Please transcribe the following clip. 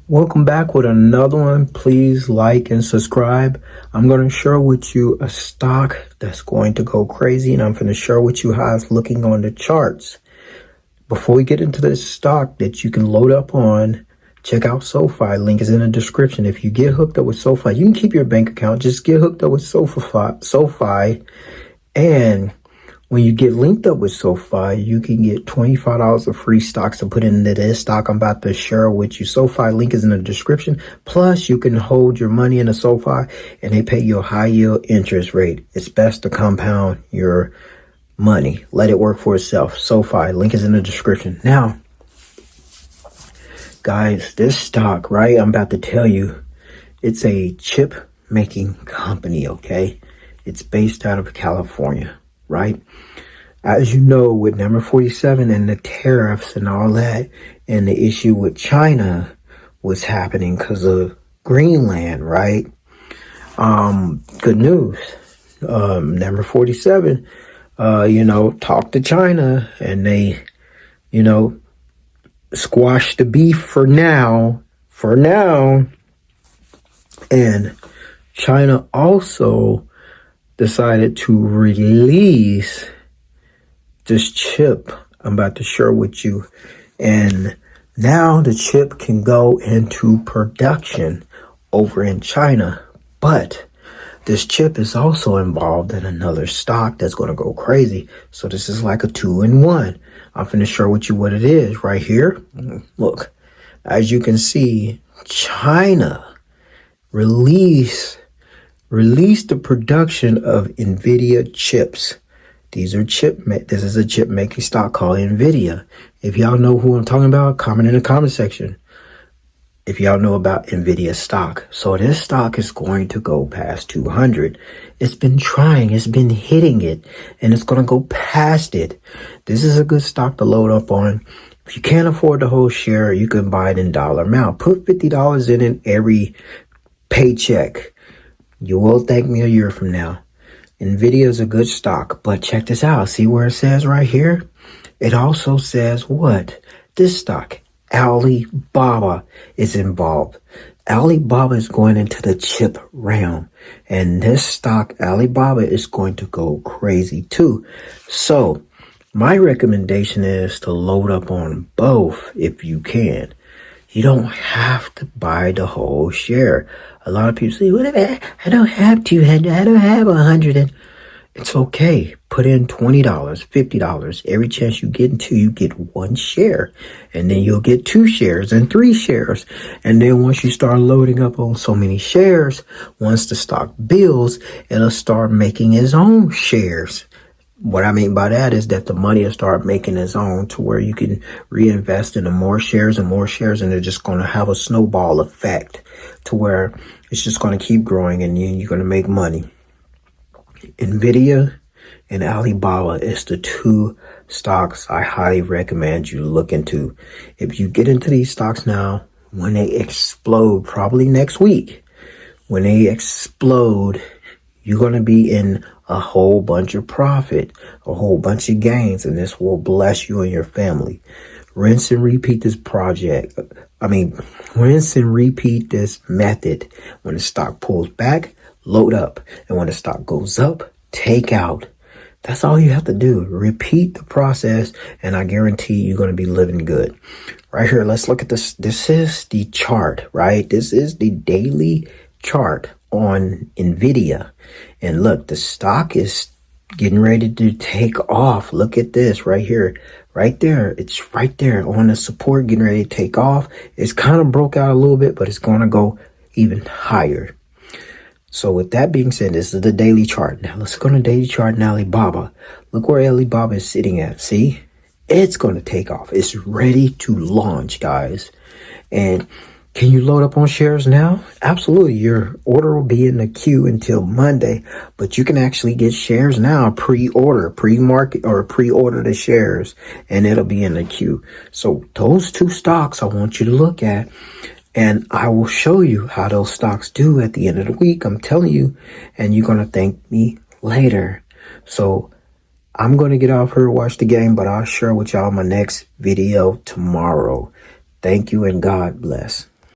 Welcome back with another one. Please like and subscribe. I'm going to share with you a stock that's going to go crazy, and I'm going to share with you how it's looking on the charts. Before we get into this stock that you can load up on, check out SoFi. Link is in the description. If you get hooked up with SoFi, you can keep your bank account. Just get hooked up with SoFi, and when you get linked up with SoFi, you can get $25 of free stocks to put into this stock I'm about to share with you. SoFi link is in the description. Plus, you can hold your money in a SoFi, and they pay you a high yield interest rate. It's best to compound your money. Let it work for itself. SoFi link is in the description. Now, guys, this stock, right, I'm about to tell you, it's a chip making company, okay? It's based out of California. Right? As you know, with number 47 and the tariffs and all that, and the issue with China was happening because of Greenland, right? Good news. Number 47, talked to China, and they, squashed the beef for now. And China also decided to release this chip I'm about to share with you. And now the chip can go into production over in China. But this chip is also involved in another stock that's going to go crazy. So this is like a 2-in-1. I'm going to share with you what it is right here. Look, as you can see, China released the production of Nvidia chips. This is a chip making stock called Nvidia. If y'all know who I'm talking about, comment in the comment section if y'all know about Nvidia stock. So this stock is going to go past 200. It's been hitting it, and it's going to go past it. This is a good stock to load up on. If you can't afford the whole share, you can buy it in dollar amount. Put $50 in every paycheck. You will thank me a year from now. Nvidia is a good stock, but check this out. See where it says right here? It also says what? This stock, Alibaba, is involved. Alibaba is going into the chip realm, and this stock, Alibaba, is going to go crazy too. So my recommendation is to load up on both if you can. You don't have to buy the whole share. A lot of people say, "What? I don't have 200. I don't have 100." It's okay. Put in $20, $50. Every chance you get one share. And then you'll get 2 shares and 3 shares. And then once you start loading up on so many shares, once the stock builds, it'll start making its own shares. What I mean by that is that the money will start making its own to where you can reinvest into more shares, and they're just going to have a snowball effect to where it's just going to keep growing, and then you're going to make money. Nvidia and Alibaba is the 2 stocks I highly recommend you look into. If you get into these stocks now, when they explode, probably next week, when they explode, you're going to be in a whole bunch of profit, a whole bunch of gains, and this will bless you and your family. Rinse and repeat this method. When the stock pulls back, load up. And when the stock goes up, take out. That's all you have to do. Repeat the process, and I guarantee you're going to be living good. Right here, let's look at this. This is the chart, right? This is the daily chart on Nvidia. And look, the stock is getting ready to take off. Look at this right here, right there. It's right there on the support, getting ready to take off. It's kind of broke out a little bit, but it's going to go even higher. So with that being said, this is the daily chart. Now let's go to the daily chart in Alibaba. Look where Alibaba is sitting at. See, it's going to take off. It's ready to launch, guys. And can you load up on shares now? Absolutely. Your order will be in the queue until Monday, but you can actually get shares now, pre-order the shares, and it'll be in the queue. So those 2 stocks I want you to look at, and I will show you how those stocks do at the end of the week. I'm telling you, and you're going to thank me later. So I'm going to get off here, watch the game, but I'll share with y'all my next video tomorrow. Thank you, and God bless.